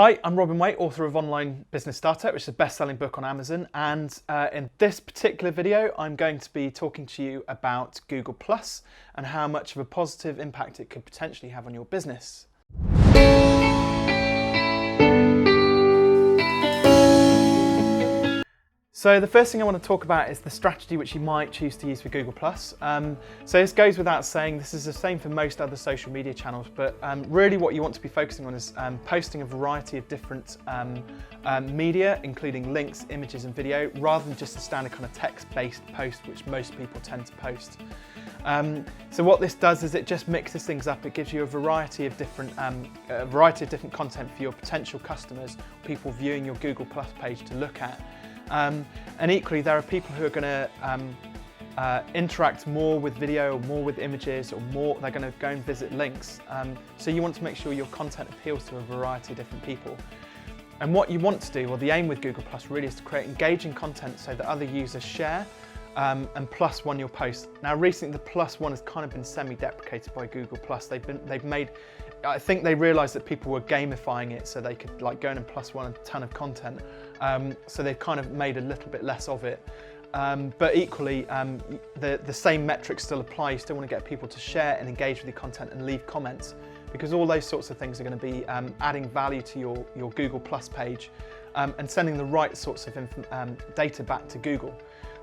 Hi, I'm Robin Waite, author of Online Business Startup, which is a best-selling book on Amazon. And in this particular video, I'm going to be talking to you about Google Plus and how much of a positive impact it could potentially have on your business. So the first thing I want to talk about is the strategy which you might choose to use for Google+. So this goes without saying, this is the same for most other social media channels, but really what you want to be focusing on is posting a variety of different media, including links, images and video, rather than just a standard kind of text-based post, which most people tend to post. So what this does is it just mixes things up. It gives you a variety of different content for your potential customers, people viewing your Google+ page to look at. And equally, there are people who are going to interact more with video, or more with images, or more, they're going to go and visit links. So you want to make sure your content appeals to a variety of different people. And what you want to do, or the aim with Google Plus really, is to create engaging content so that other users share and plus one your post. Now recently the plus one has kind of been semi-deprecated by Google Plus. I think they realised that people were gamifying it so they could like go in and plus one a ton of content. So they've kind of made a little bit less of it. But equally, the same metrics still apply. You still want to get people to share and engage with your content and leave comments, because all those sorts of things are going to be adding value to your Google Plus page and sending the right sorts of data back to Google.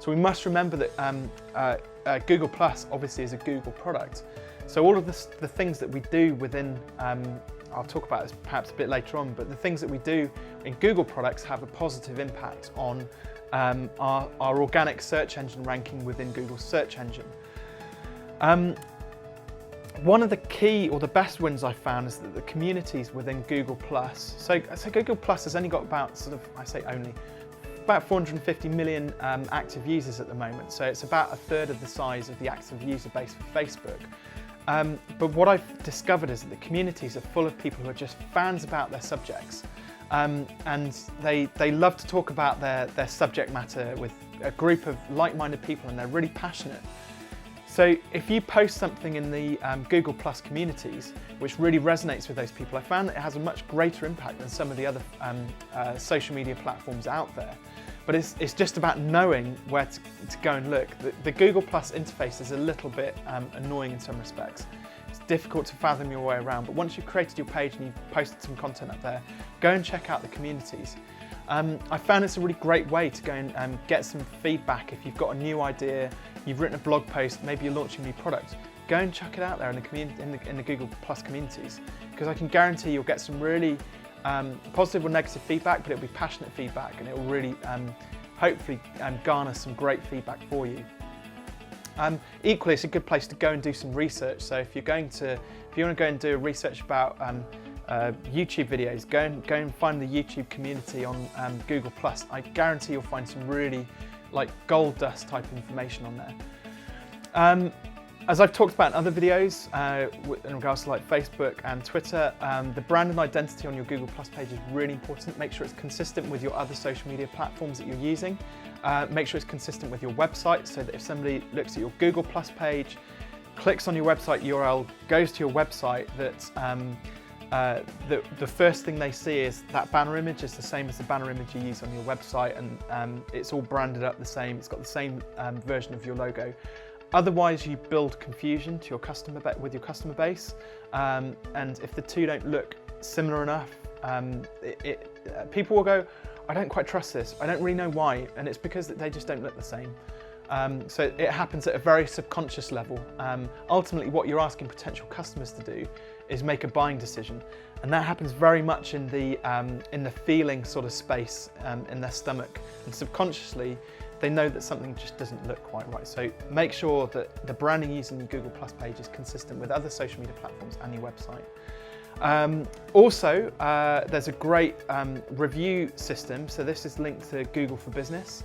So we must remember that Google Plus obviously is a Google product. So all of the things that we do within, I'll talk about this perhaps a bit later on, but the things that we do in Google products have a positive impact on our organic search engine ranking within Google's search engine. One of the key or the best wins I found is that the communities within Google Plus. So Google Plus has only got about about 450 million active users at the moment. So it's about a third of the size of the active user base for Facebook. But what I've discovered is that the communities are full of people who are just fans about their subjects. And they love to talk about their subject matter with a group of like-minded people, and they're really passionate. So if you post something in the Google Plus communities, which really resonates with those people, I found that it has a much greater impact than some of the other social media platforms out there. But it's just about knowing where to go and look. The Google Plus interface is a little bit annoying in some respects. It's difficult to fathom your way around, but once you've created your page and you've posted some content up there, go and check out the communities. I found it's a really great way to go and get some feedback. If you've got a new idea, you've written a blog post, maybe you're launching a new product, go and chuck it out there in the community, in the Google Plus communities, because I can guarantee you'll get some really positive or negative feedback, but it'll be passionate feedback, and it will really hopefully garner some great feedback for you. Equally, it's a good place to go and do some research. So if you want to go and do research about YouTube videos, go and find the YouTube community on Google Plus. I guarantee you'll find some really like gold dust type information on there. As I've talked about in other videos, in regards to like Facebook and Twitter, the brand and identity on your Google Plus page is really important. Make sure it's consistent with your other social media platforms that you're using. Make sure it's consistent with your website, so that if somebody looks at your Google Plus page, clicks on your website URL, goes to your website, that the first thing they see is that banner image is the same as the banner image you use on your website, and it's all branded up the same. It's got the same version of your logo. Otherwise, you build confusion to your customer base, and if the two don't look similar enough, people will go, I don't quite trust this, I don't really know why, and it's because they just don't look the same. So it happens at a very subconscious level. Ultimately, what you're asking potential customers to do is make a buying decision, and that happens very much in the feeling sort of space in their stomach, and subconsciously they know that something just doesn't look quite right. So make sure that the branding using your Google Plus page is consistent with other social media platforms and your website. Also, there's a great review system. So this is linked to Google for Business,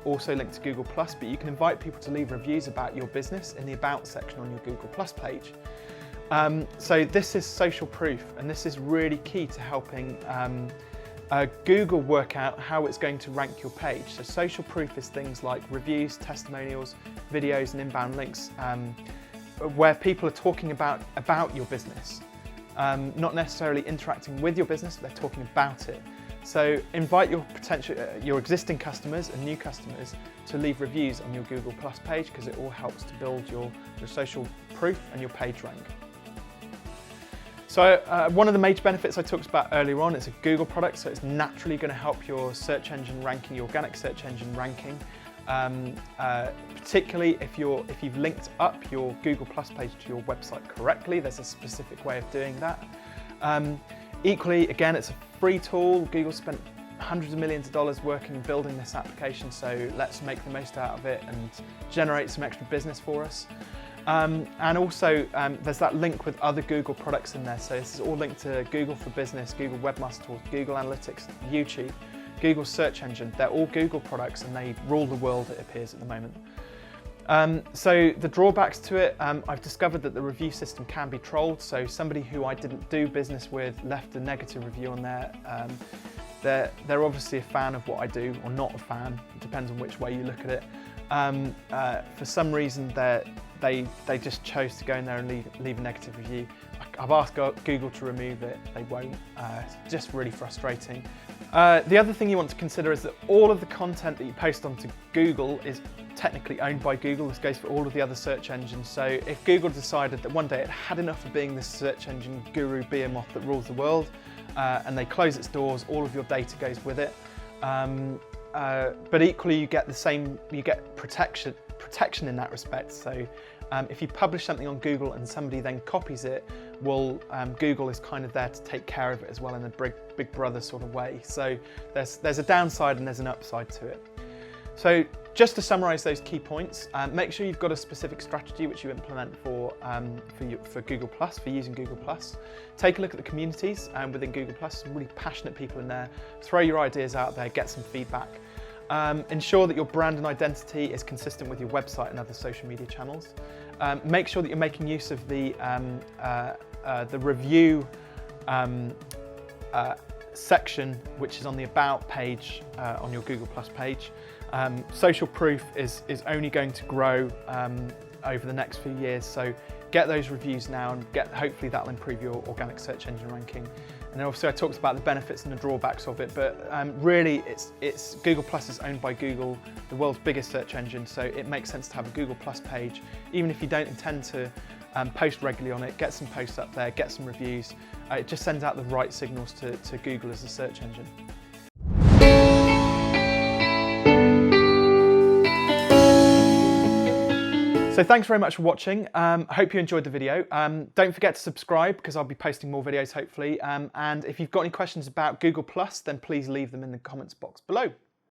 also linked to Google Plus, but you can invite people to leave reviews about your business in the About section on your Google Plus page. So this is social proof, and this is really key to helping Google work out how it's going to rank your page. So social proof is things like reviews, testimonials, videos and inbound links where people are talking about your business. not necessarily interacting with your business, they're talking about it. So invite your existing customers and new customers to leave reviews on your Google Plus page, because it all helps to build your social proof and your page rank. So one of the major benefits I talked about earlier on, it's a Google product, so it's naturally going to help your search engine ranking, your organic search engine ranking. Particularly if you've linked up your Google Plus page to your website correctly. There's a specific way of doing that. Equally, again, it's a free tool. Google spent hundreds of millions of dollars working and building this application, so let's make the most out of it and generate some extra business for us. And also there's that link with other Google products in there. So this is all linked to Google for Business, Google Webmaster Tools, Google Analytics, YouTube, Google Search Engine. They're all Google products and they rule the world, it appears, at the moment. So the drawbacks to it, I've discovered that the review system can be trolled. So somebody who I didn't do business with left a negative review on there. They're obviously a fan of what I do, or not a fan. It depends on which way you look at it. For some reason, they just chose to go in there and leave a negative review. I've asked Google to remove it, they won't. It's just really frustrating. The other thing you want to consider is that all of the content that you post onto Google is technically owned by Google. This goes for all of the other search engines. So if Google decided that one day it had enough of being this search engine guru behemoth that rules the world, and they close its doors, all of your data goes with it. But equally, you get protection in that respect. So if you publish something on Google and somebody then copies it, well, Google is kind of there to take care of it as well, in a big brother sort of way. So there's a downside and there's an upside to it. So just to summarize those key points, make sure you've got a specific strategy which you implement for Google Plus, for using Google Plus. Take a look at the communities within Google Plus, some really passionate people in there. Throw your ideas out there, get some feedback. Ensure that your brand and identity is consistent with your website and other social media channels. Make sure that you're making use of the review section, which is on the About page on your Google Plus page. Social proof is only going to grow over the next few years, so get those reviews now, and hopefully that'll improve your organic search engine ranking. And then obviously I talked about the benefits and the drawbacks of it, but really it's Google Plus is owned by Google, the world's biggest search engine, so it makes sense to have a Google Plus page. Even if you don't intend to post regularly on it, get some posts up there, get some reviews. It just sends out the right signals to Google as a search engine. So thanks very much for watching. I hope you enjoyed the video. Don't forget to subscribe, because I'll be posting more videos hopefully. And if you've got any questions about Google Plus, then please leave them in the comments box below.